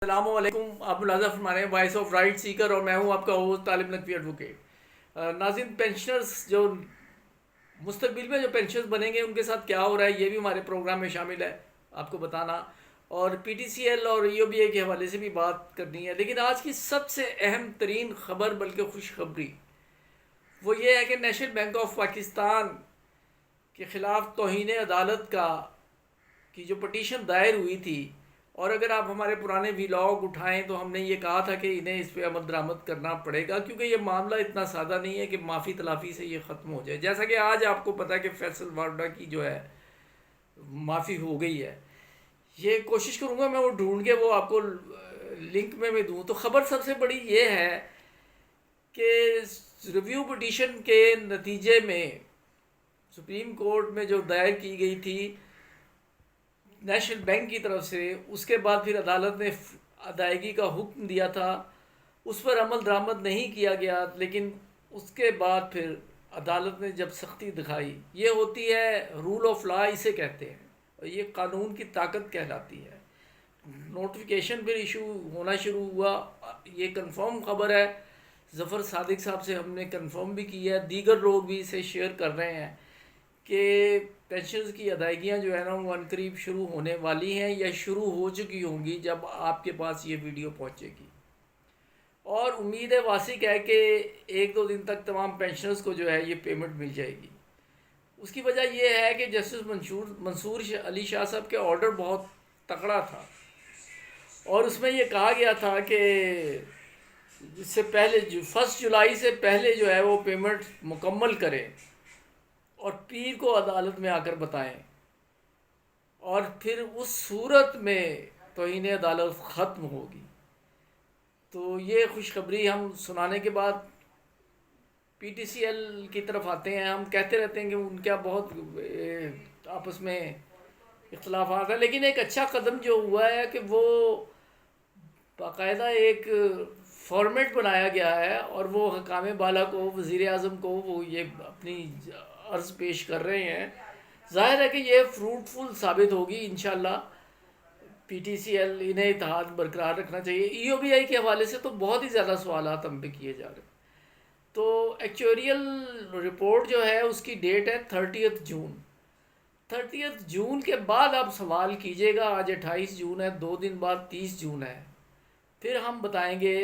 السلام علیکم. آپ ملاحظہ فرما رہے ہیں وائس آف رائٹ سیکر اور میں ہوں آپ کا ہوسٹ طالب نقوی ایڈوکیٹ. ناظرین، پینشنرز جو مستقبل میں جو پینشنرز بنیں گے ان کے ساتھ کیا ہو رہا ہے یہ بھی ہمارے پروگرام میں شامل ہے آپ کو بتانا، اور پی ٹی سی ایل اور ای او بی اے کے حوالے سے بھی بات کرنی ہے. لیکن آج کی سب سے اہم ترین خبر بلکہ خوشخبری وہ یہ ہے کہ نیشنل بینک آف پاکستان کے خلاف توہین عدالت کی جو پٹیشن دائر ہوئی تھی، اور اگر آپ ہمارے پرانے ویلاگ اٹھائیں تو ہم نے یہ کہا تھا کہ انہیں اس پہ عمل درآمد کرنا پڑے گا، کیونکہ یہ معاملہ اتنا سادہ نہیں ہے کہ معافی تلافی سے یہ ختم ہو جائے. جیسا کہ آج آپ کو پتہ ہے کہ فیصل وارڈا کی جو ہے معافی ہو گئی ہے. یہ کوشش کروں گا میں وہ ڈھونڈ کے وہ آپ کو لنک میں دوں. تو خبر سب سے بڑی یہ ہے کہ ریویو پٹیشن کے نتیجے میں سپریم کورٹ میں جو دائر کی گئی تھی نیشنل بینک کی طرف سے، اس کے بعد پھر عدالت نے ادائیگی کا حکم دیا تھا، اس پر عمل درآمد نہیں کیا گیا. لیکن اس کے بعد پھر عدالت نے جب سختی دکھائی، یہ ہوتی ہے رول آف لا اسے کہتے ہیں، اور یہ قانون کی طاقت کہلاتی ہے. نوٹیفیکیشن پھر ایشو ہونا شروع ہوا. یہ کنفرم خبر ہے، ظفر صادق صاحب سے ہم نے کنفرم بھی کی ہے، دیگر لوگ بھی اسے شیئر کر رہے ہیں کہ پینشنز کی ادائیگیاں جو ہے نا وہ عنقریب شروع ہونے والی ہیں یا شروع ہو چکی ہوں گی جب آپ کے پاس یہ ویڈیو پہنچے گی. اور امید ہے واسق ہے کہ 1-2 دن تک تمام پینشنرز کو جو ہے یہ پیمنٹ مل جائے گی. اس کی وجہ یہ ہے کہ جسٹس منصور علی شاہ صاحب کے آرڈر بہت تکڑا تھا، اور اس میں یہ کہا گیا تھا کہ اس سے پہلے 1 جولائی سے پہلے جو ہے وہ پیمنٹ مکمل کریں اور پیر کو عدالت میں آ کر بتائیں، اور پھر اس صورت میں توہین عدالت ختم ہوگی. تو یہ خوشخبری ہم سنانے کے بعد پی ٹی سی ایل کی طرف آتے ہیں. ہم کہتے رہتے ہیں کہ ان کا بہت آپس میں اختلافات ہیں، لیکن ایک اچھا قدم جو ہوا ہے کہ وہ باقاعدہ ایک فارمیٹ بنایا گیا ہے، اور وہ حکام بالا کو، وزیر اعظم کو وہ یہ اپنی عرض پیش کر رہے ہیں. ظاہر ہے کہ یہ فروٹفل ثابت ہوگی انشاءاللہ. پی ٹی سی ایل انہیں اتحاد برقرار رکھنا چاہیے. ای او بی آئی کے حوالے سے تو بہت ہی زیادہ سوالات ہم پہ کیے جا رہے ہیں. تو ایکچوریل رپورٹ جو ہے اس کی ڈیٹ ہے 30 جون. 30 جون کے بعد آپ سوال کیجئے گا. آج 28 جون ہے، 2 دن بعد 30 جون ہے. پھر ہم بتائیں گے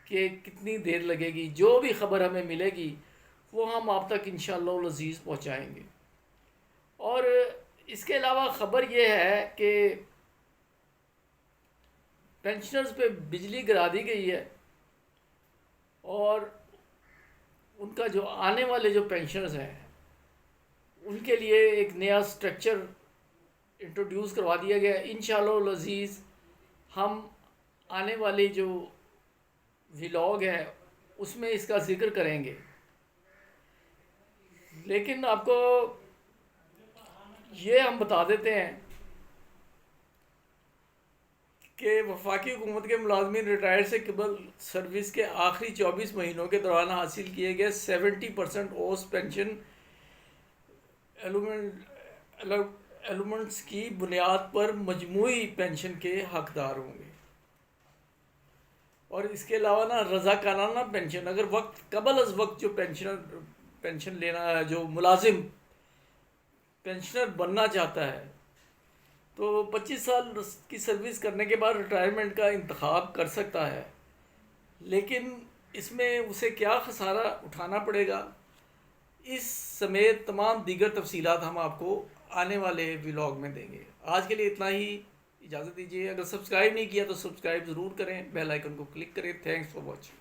کہ کتنی دیر لگے گی. جو بھی خبر ہمیں ملے گی وہ ہم آپ تک انشاءاللہ العزیز پہنچائیں گے. اور اس کے علاوہ خبر یہ ہے کہ پینشنرز پہ بجلی گرا دی گئی ہے، اور ان کا جو آنے والے جو پینشنرز ہیں ان کے لیے ایک نیا سٹرکچر انٹروڈیوس کروا دیا گیا ہے. انشاءاللہ العزیز ہم آنے والی جو ویلاگ ہے اس میں اس کا ذکر کریں گے. لیکن آپ کو یہ ہم بتا دیتے ہیں کہ وفاقی حکومت کے ملازمین ریٹائر سے قبل سروس کے آخری 24 مہینوں کے دوران حاصل کیے گئے 70% اوس پینشن ایلومنٹس کی بنیاد پر مجموعی پینشن کے حقدار ہوں گے. اور اس کے علاوہ رضاکارانہ پینشن، اگر قبل از وقت جو پینشن لینا ہے، جو ملازم پینشنر بننا چاہتا ہے تو 25 سال کی سروس کرنے کے بعد ریٹائرمنٹ کا انتخاب کر سکتا ہے. لیکن اس میں اسے کیا خسارہ اٹھانا پڑے گا، اس سمیت تمام دیگر تفصیلات ہم آپ کو آنے والے ویلاگ میں دیں گے. آج کے لیے اتنا ہی، اجازت دیجیے. اگر سبسکرائب نہیں کیا تو سبسکرائب ضرور کریں، بیل آئیکن کو کلک کریں. Thanks for watching.